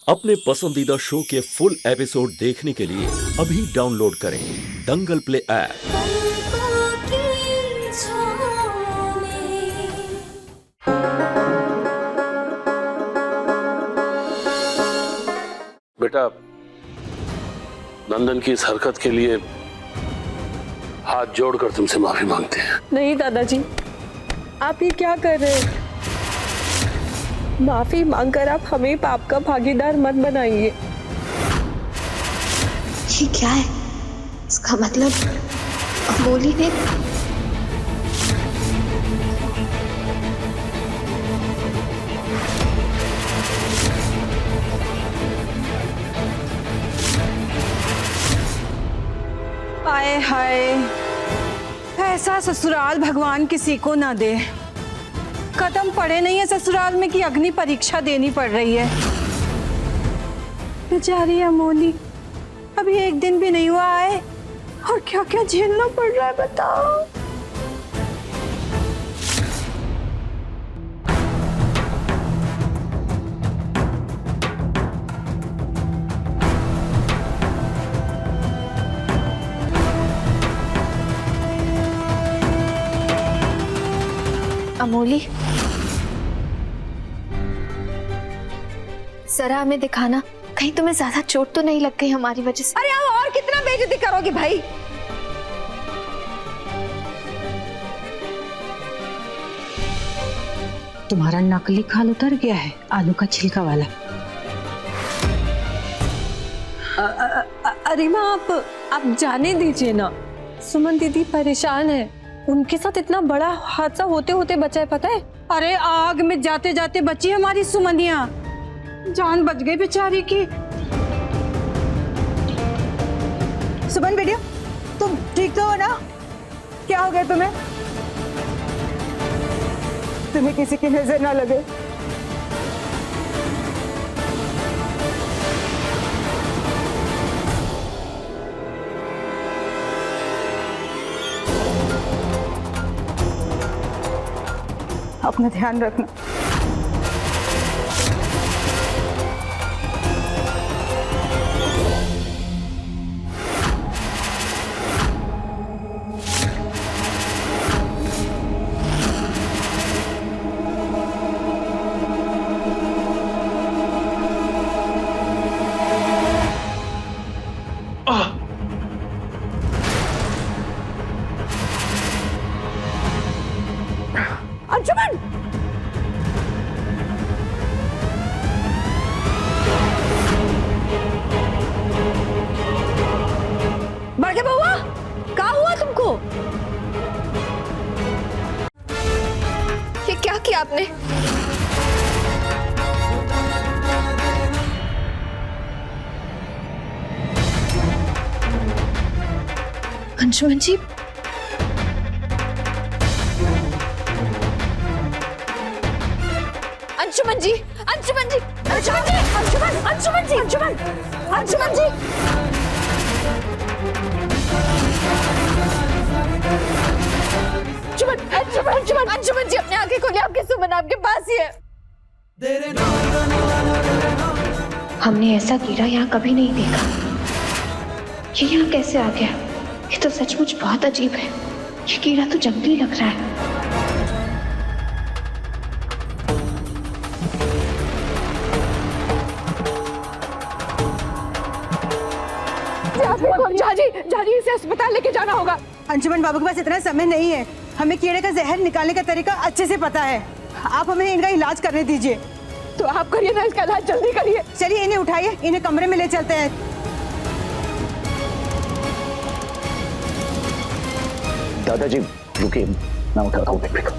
अपने पसंदीदा शो के फुल एपिसोड देखने के लिए अभी डाउनलोड करें दंगल प्ले ऐप। बेटा, नंदन की इस हरकत के लिए हाथ जोड़कर तुमसे माफी मांगते हैं। नहीं दादाजी, आप ये क्या कर रहे हैं? माफी मांगकर आप हमें पाप का भागीदार मत बनाइए। ये क्या है? इसका मतलब अमोली ने आए हाय, ऐसा ससुराल भगवान किसी को ना दे। कदम पड़े नहीं है ससुराल में कि अग्नि परीक्षा देनी पड़ रही है। बेचारी अमोली अभी एक दिन भी नहीं हुआ है और क्या क्या झेलना पड़ रहा है बताओ। अमोली, जरा हमें दिखाना, कहीं तुम्हें ज्यादा चोट तो नहीं लग गई हमारी वजह से। अरे आप और कितना बेइज्जती करोगे भाई? तुम्हारा नकली खाल उतर गया है, आलू का छिलका वाला। अरे माँ, आप जाने दीजिए ना। सुमन दीदी परेशान है, उनके साथ इतना बड़ा हादसा होते होते बचा है, पता है? अरे आग में जाते जाते बची हमारी सुमनिया, जान बच गई बेचारी की। सुमन बेटिया, तुम ठीक तो हो ना? क्या हो गया तुम्हें? तुम्हें किसी की नजर ना लगे। अपना ध्यान रखना। अंशुमन, बड़के बउआ, क्या हुआ तुमको? ये क्या किया आपने? अंशुमन जी, अंशुमन जी, अंशुमन जी, अंशुमन जी, अंशुमन, अंशुमन जी, अंशुमन, अंशुमन जी। अंशुमन, अंशुमन, अंशुमन, अंशुमन जी, अपने आंखें खोलिए, आपकी सुमन आपके पास ही है। हमने ऐसा कीड़ा यहाँ कभी नहीं देखा। ये यहाँ कैसे आ गया? ये तो सचमुच बहुत अजीब है। ये कीड़ा तो जंगली लग रहा है। जाजी, इसे अस्पताल लेके जाना होगा। अंशुमन बाबू के पास इतना समय नहीं है। हमें कीड़े का जहर निकालने का तरीका अच्छे से पता है। आप हमें इनका इलाज करने दीजिए। तो आप करिए ना, इसका इलाज जल्दी करिए। चलिए इन्हें उठाइए, इन्हें कमरे में ले चलते हैं। दादाजी रुकिए, मैं उठाता हूँ बेटे को।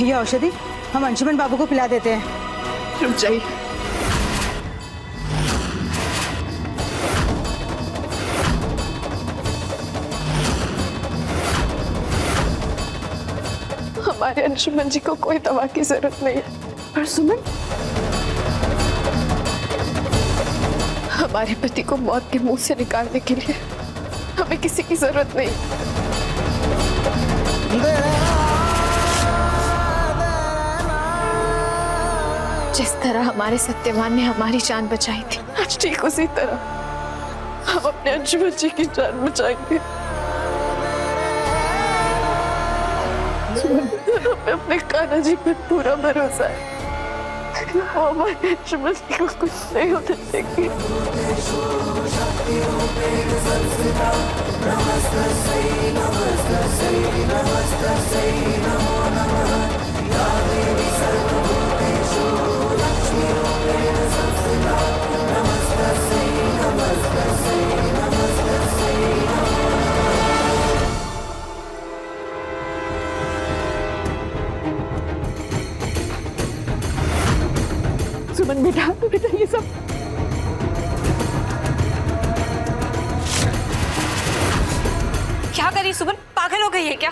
ये औषधि हम अंशुमन बाबू को पिला देते हैं। रुक जाइए, हमारे अंशुमन जी को कोई दवा की जरूरत नहीं है। पर सुमन, हमारे पति को मौत के मुंह से निकालने के लिए हमें किसी की जरूरत नहीं। जिस तरह हमारे सत्यवान ने हमारी जान बचाई थी, आज ठीक उसी तरह हम अपने अंशुमन जी की जान बचाएंगे। हमें अपने कान्हा जी पर पूरा भरोसा है, वो हमारे अंशुमन जी को कुछ नहीं होने देंगे। सुमन बेटा, बेटा ये सब क्या करी सुमन, पागल हो गई है क्या?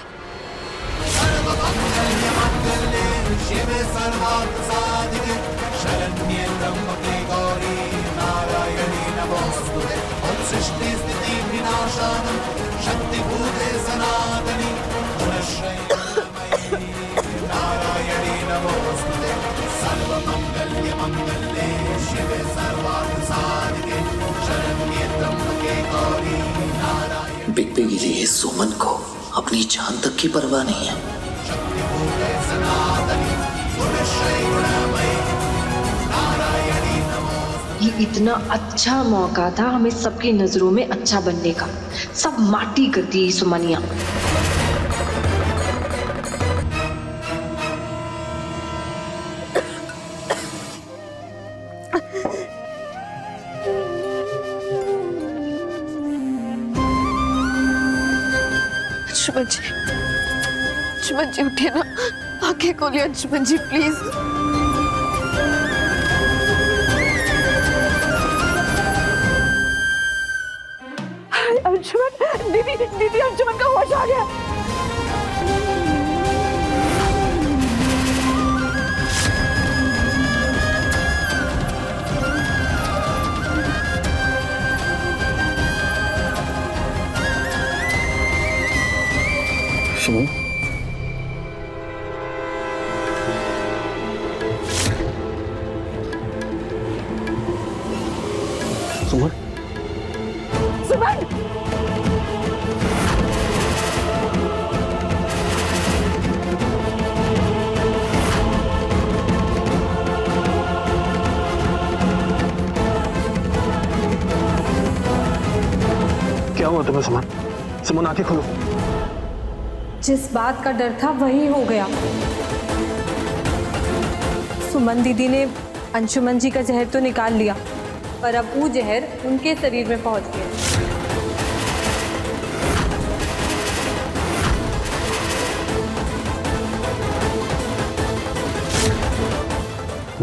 बिग गिरी सुमन को अपनी जान तक की परवाह नहीं है। ये इतना अच्छा मौका था हमें सबकी नजरों में अच्छा बनने का, सब माटी कर दी सुमनिया। अंशुमन जी उठिए ना, आंखें खोलिए अंशुमन जी प्लीज। अंशुमन, दीदी दीदी अंशुमन का होश आ गया। सुमन, सुमन, सुमन, क्या हुआ तुम्हें सुमन? सुमन आंखें खोलो। जिस बात का डर था वही हो गया। सुमन दीदी ने अंशुमन जी का जहर तो निकाल लिया, पर अब वो जहर उनके शरीर में पहुंच गया।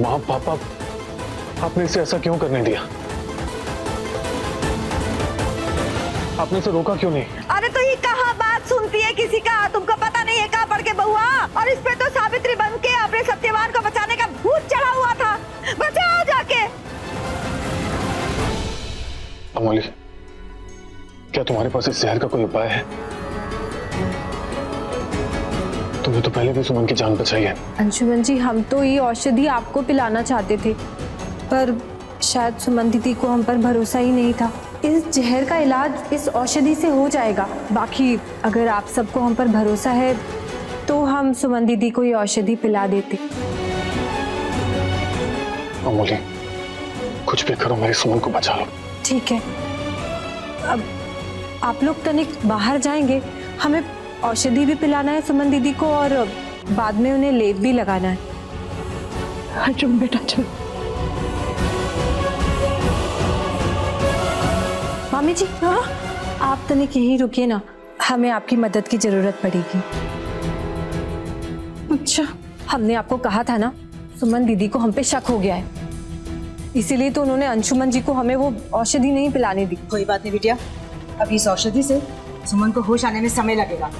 माँ, पापा, आपने इसे ऐसा क्यों करने दिया? आपने इसे रोका क्यों नहीं? अरे तो ये कहाँ बात सुनती है किसी का? तुमको पता नहीं है कहाँ पढ़ के बहुआ? और इस पे तो सावित्री बन के अपने सत्यवान को बचाने का भूत चढ़ा हुआ था। बचाओ जाके। अमोली, क्या तुम्हारे पास इस जहर का कोई उपाय है? तुमने तो पहले भी सुमन की जान बचाई है। अंशुमन जी, हम तो ये औषधि आपको पिलाना चाहते थे, पर शायद सुमन दीदी को हम पर भरोसा ही नहीं था। इस जहर का इलाज इस औषधि से हो जाएगा। बाकी अगर आप सबको हम पर भरोसा है तो हम सुमन दीदी को ये औषधि पिला देते। अमोली, कुछ भी करो, मेरी सुमन को बचा लो। ठीक है, अब आप लोग तनिक बाहर जाएंगे, हमें औषधि भी पिलाना है सुमन दीदी को और बाद में उन्हें लेप भी लगाना है। चुप बेटा चल। मामी जी, हाँ आप तनिक यहीं रुकिए ना, हमें आपकी मदद की जरूरत पड़ेगी। अच्छा, हमने आपको कहा था ना सुमन दीदी को हम पे शक हो गया है, इसीलिए तो उन्होंने अंशुमन जी को हमें वो औषधि नहीं पिलाने दी। कोई बात नहीं बिटिया, अभी इस औषधि से सुमन को होश आने में समय लगेगा।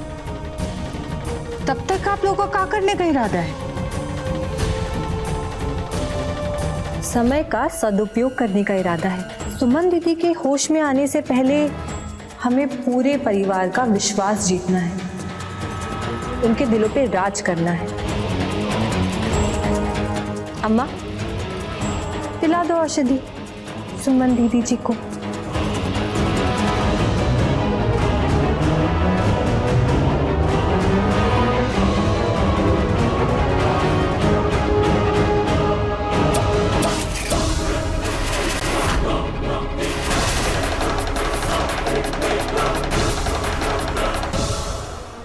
तब तक आप लोगों को क्या करने का इरादा है? समय का सदुपयोग करने का इरादा है। सुमन दीदी के होश में आने से पहले हमें पूरे परिवार का विश्वास जीतना है, उनके दिलों पे राज करना है। अम्मा, पिला दो औषधि सुमन दीदी जी को।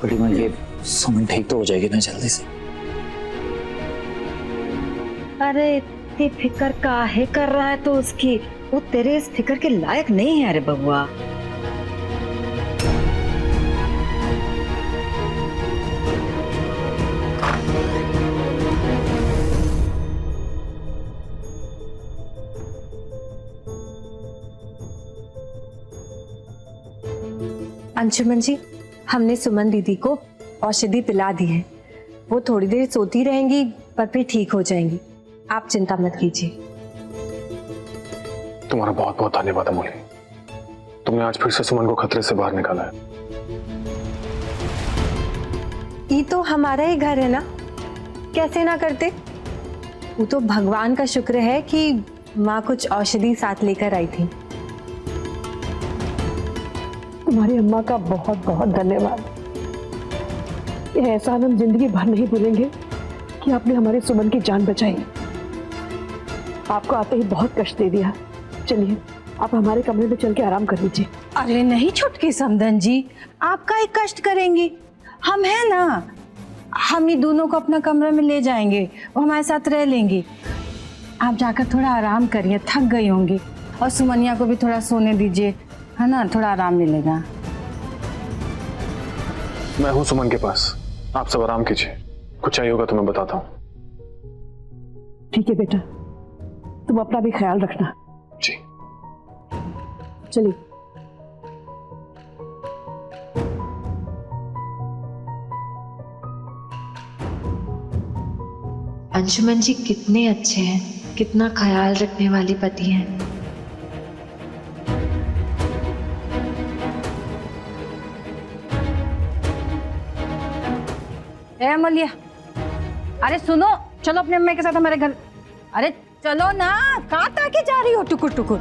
बड़ी माँ, ये सुमन ठीक तो हो जाएगी ना जल्दी से? अरे इतनी फिक्र काहे कर रहा है तो उसकी, वो तेरे इस फिक्र के लायक नहीं है। अरे बबुआ, अंशुमन जी, हमने सुमन दीदी को औषधि पिला दी है। वो थोड़ी देर सोती रहेंगी पर फिर ठीक हो जाएंगी, आप चिंता मत कीजिए। तुम्हारा बहुत बहुत धन्यवाद अमोली, तुमने आज फिर से सुमन को खतरे से बाहर निकाला है। ये तो हमारा ही घर है ना, कैसे ना करते। वो तो भगवान का शुक्र है कि माँ कुछ औषधि साथ लेकर आई थी। तुम्हारी अम्मा का बहुत बहुत धन्यवाद। ये एहसान हम जिंदगी भर नहीं भूलेंगे कि आपने हमारे सुमन की जान बचाई। आपको आते ही बहुत कष्ट दे दिया। चलिए आप हमारे कमरे में चल के आराम कर लीजिए। अरे नहीं छुटकी समधन जी, आपका ही कष्ट करेंगी, हम हैं ना। हम ही दोनों को अपना कमरा में ले जाएंगे, वो हमारे साथ रह लेंगी। आप जाकर थोड़ा आराम करिए, थक गई होंगी। और सुमनिया को भी थोड़ा सोने दीजिए, है ना, थोड़ा आराम मिलेगा। मैं हूँ सुमन के पास, आप सब आराम कीजिए, कुछ चाहिए होगा तो मैं बताता हूँ। ठीक है बेटा, तुम अपना भी ख्याल रखना। जी चलिए। अंशुमन जी कितने अच्छे हैं, कितना ख्याल रखने वाली पति हैं। ए मलिया, अरे सुनो, चलो अपने अम्मा के साथ हमारे घर। अरे चलो ना, कहाँ ताके जा रही हो टुकुर टुकुर।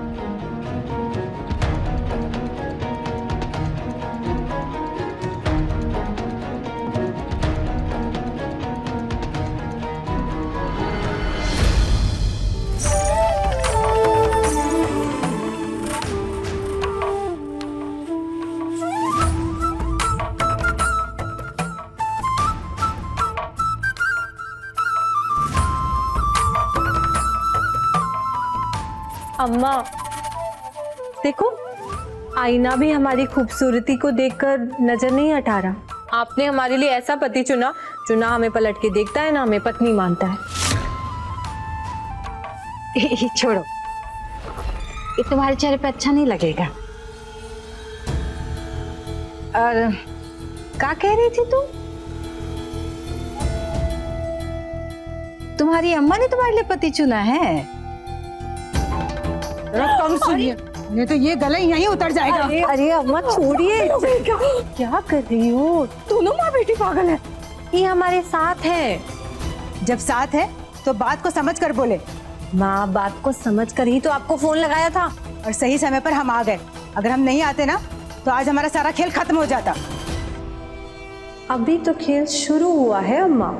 अम्मा देखो, आईना भी हमारी खूबसूरती को देखकर नजर नहीं हटा रहा। आपने हमारे लिए ऐसा पति चुना जो ना हमें पलट के देखता है ना हमें पत्नी मानता है। छोड़ो, ये तुम्हारे चेहरे पे अच्छा नहीं लगेगा। और क्या कह रही थी तू? तुम्हारी अम्मा ने तुम्हारे लिए पति चुना है? कम सुनिए, नहीं तो ये गला यहीं उतर जाएगा। अरे अम्मा छोड़िए, क्या कर रही हो? दोनों माँ बेटी पागल है। ये हमारे साथ है। जब साथ है तो बात को समझ कर बोले। माँ, बात को समझ कर ही तो आपको फोन लगाया था। और सही समय पर हम आ गए। अगर हम नहीं आते ना तो आज हमारा सारा खेल खत्म हो जाता। अभी तो खेल शुरू हुआ है अम्मा।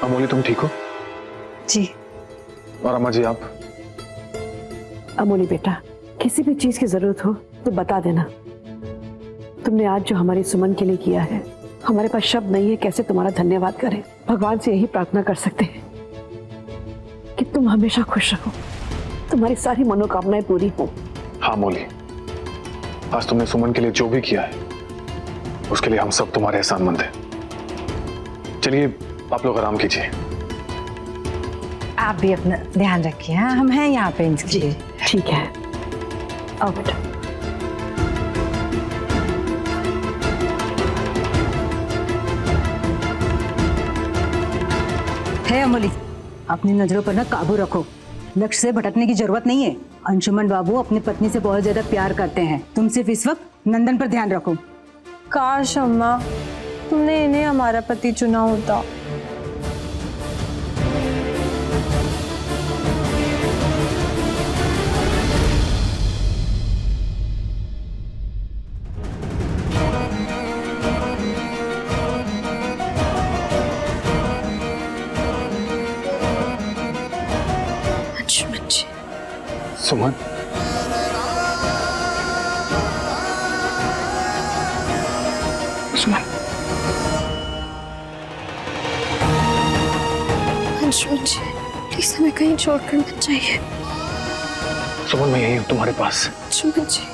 अमोली तुम ठीक हो? जी। और अम्मा जी आप? अमोली बेटा, किसी भी चीज की जरूरत हो तो बता देना। तुमने आज जो हमारी सुमन के लिए किया है, हमारे पास शब्द नहीं है कैसे तुम्हारा धन्यवाद करें। भगवान से यही प्रार्थना कर सकते हैं तुम हमेशा खुश रहो, तुम्हारी सारी मनोकामनाएं पूरी हो। हाँ मौली, आज तुमने सुमन के लिए जो भी किया है उसके लिए हम सब तुम्हारे एहसानमंद हैं। चलिए आप लोग आराम कीजिए। आप भी अपना ध्यान रखिए। हाँ, हम हैं यहाँ पे इनके लिए। ठीक है, आओ बेटा। है अमोली, अपनी नजरों पर ना काबू रखो, लक्ष्य से भटकने की जरूरत नहीं है। अंशुमन बाबू अपनी पत्नी से बहुत ज्यादा प्यार करते हैं, तुम सिर्फ इस वक्त नंदन पर ध्यान रखो। काश अम्मा तुमने इन्हें हमारा पति चुना होता। सुमन, सुमन, अंशुमन जी, प्लीज हमें कहीं छोड़कर मत जाइए। सुमन मैं यही हूँ तुम्हारे पास। अंशुमन जी,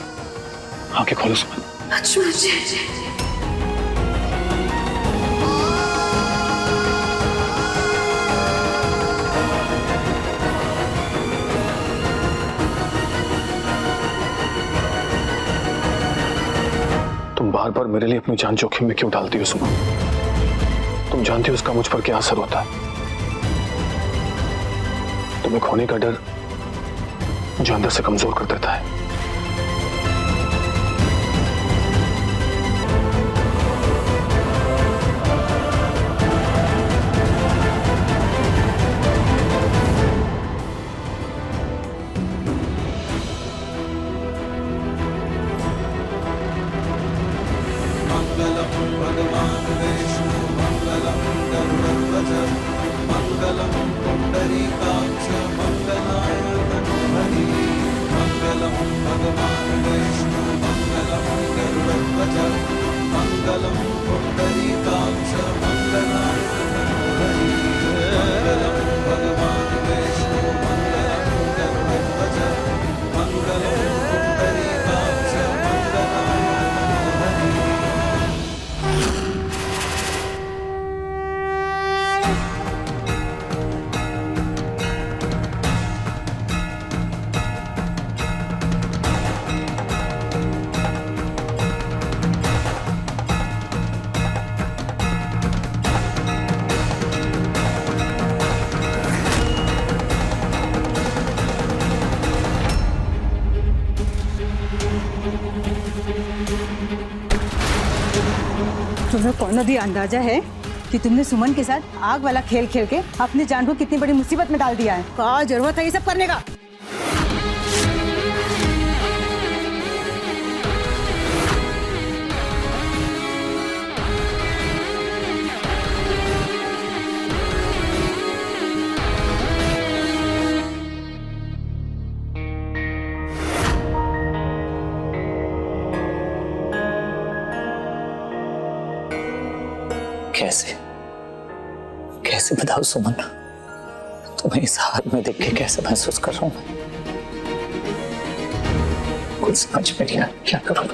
आंखें खोलो सुमन। अंशुमन जी। तुम बार बार मेरे लिए अपनी जान जोखिम में क्यों डालती हो सुमन? तुम जानती हो उसका मुझ पर क्या असर होता है। तुम्हें खोने का डर जो अंदर से कमजोर कर देता है। तुम्हें कौन भी अंदाजा है कि तुमने सुमन के साथ आग वाला खेल खेल के अपनी जान को कितनी बड़ी मुसीबत में डाल दिया है? क्या जरूरत है ये सब करने का? कैसे कैसे बताओ सुमन, तुम्हें इस हाल में देख के कैसे महसूस कर रहा हूं? कुछ समझ में नहीं आ, क्या करूं?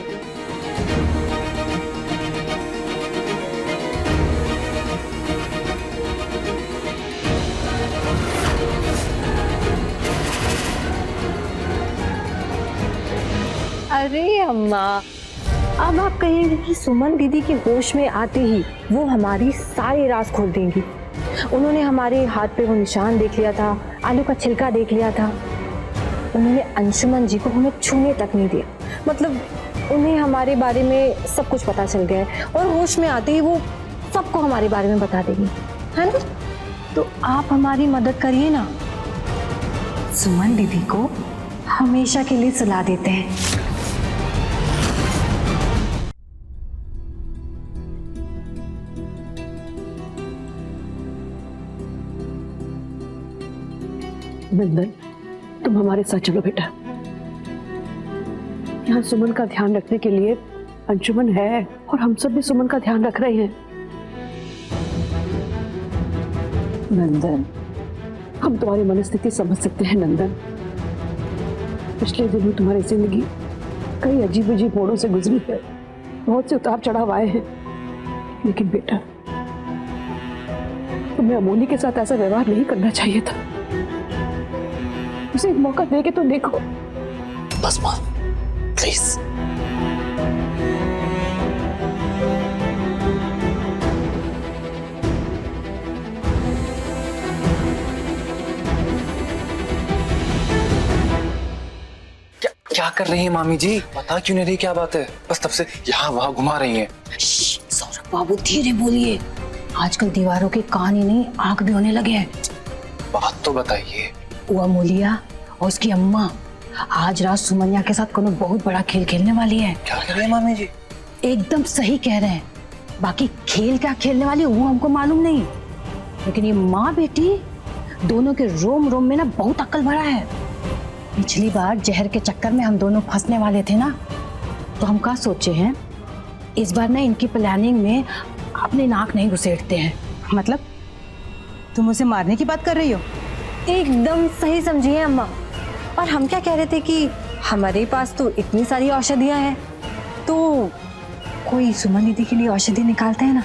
अरे अम्मा, अब आप कहेंगे कि सुमन दीदी के होश में आते ही वो हमारी सारी राज खोल देंगी। उन्होंने हमारे हाथ पे वो निशान देख लिया था, आलू का छिलका देख लिया था। उन्होंने अंशुमन जी को हमें छूने तक नहीं दिया। मतलब उन्हें हमारे बारे में सब कुछ पता चल गया है और होश में आते ही वो सबको हमारे बारे में बता देंगी, है ना? तो आप हमारी मदद करिए ना। सुमन दीदी को हमेशा के लिए सुला देते हैं। नंदन, तुम हमारे साथ चलो बेटा। यहाँ सुमन का ध्यान रखने के लिए अंशुमन है और हम सब भी सुमन का ध्यान रख रहे हैं। नंदन, हम तुम्हारी मनस्थिति समझ सकते हैं नंदन। पिछले दिनों तुम्हारी जिंदगी कई अजीब अजीब मोड़ों से गुजरी है, बहुत से उतार चढ़ाव आए हैं, लेकिन बेटा तुम्हें अमोली के साथ ऐसा व्यवहार नहीं करना चाहिए था। उसे एक मौका दे के तो देखो। बस माँ प्लीज। क्या कर रही है मामी जी? बता क्यों नहीं रही क्या बात है? बस तब से यहाँ वहाँ घुमा रही हैं। सौरभ बाबू धीरे बोलिए, आजकल दीवारों के कान ही नहीं आंख भी होने लगे हैं। बात तो बताइए। वो अमूलिया और उसकी अम्मा आज रात सुमनिया के साथ कोनो बहुत बड़ा खेल खेलने वाली है। क्या कर रही है मामी जी? एकदम सही कह रहे हैं। बाकी खेल क्या खेलने वाली वो हमको मालूम नहीं, लेकिन ये माँ बेटी दोनों के रोम रोम में ना बहुत अक्ल भरा है। पिछली बार जहर के चक्कर में हम दोनों फंसने वाले थे ना, तो हम क्या सोचे हैं इस बार ना इनकी प्लानिंग में अपने नाक नहीं घुसेड़ते हैं। मतलब तुम उसे मारने की बात कर रही हो? एकदम सही समझी है अम्मा। और हम क्या कह रहे थे कि हमारे पास तो इतनी सारी औषधियां हैं, तो कोई सुमन दीदी के लिए औषधि निकालते हैं ना।